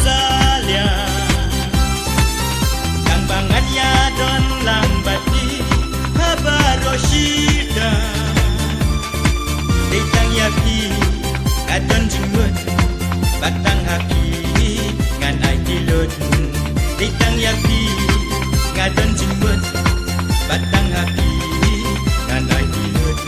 salia Kang bangannya don lambati habaroshida Ditang yapi kadon jinggut batang haki ngan ai tilut Ditang yapi kadon jinggut batang haki ngan ai tilut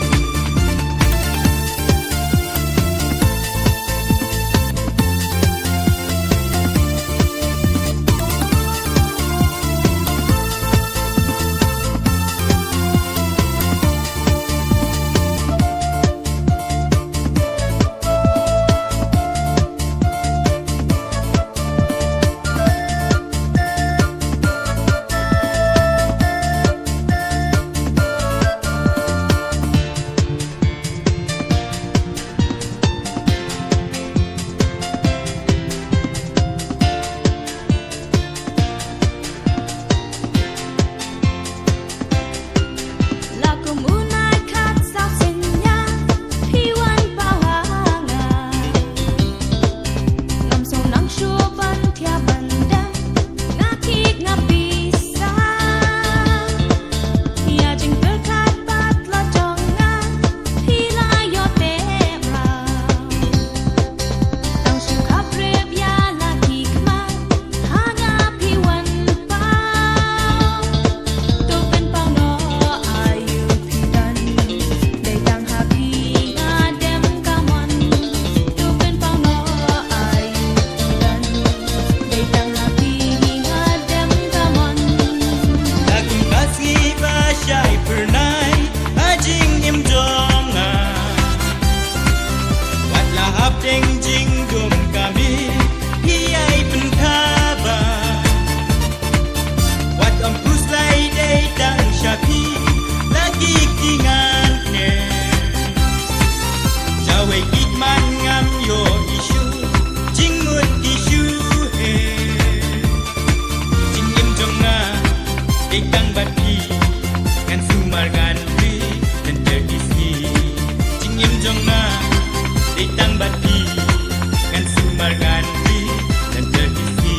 Jingdum kami hiai pentaba Wat ampus lai day dang syapi lagi tingan ne Jawe kitman ngam yo isu jingmut isu he Jingim jonga dekang bati kan sumar ganti dan terkisi Jingim jonga dekang bati kan sumar ganti dan terkisi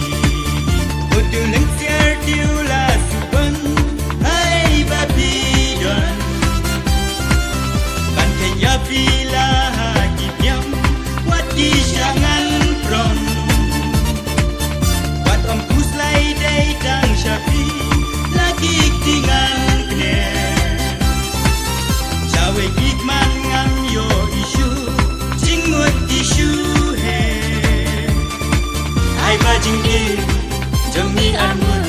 Udu neng siar diula suban hai babi don Bantai ya bila hagi diam wat di jangan pron Wat om puslai day dang syafi lagi tingan kene Jawe gitman ngam yo isu jingmut isu he Ai ba jing ki jong ni an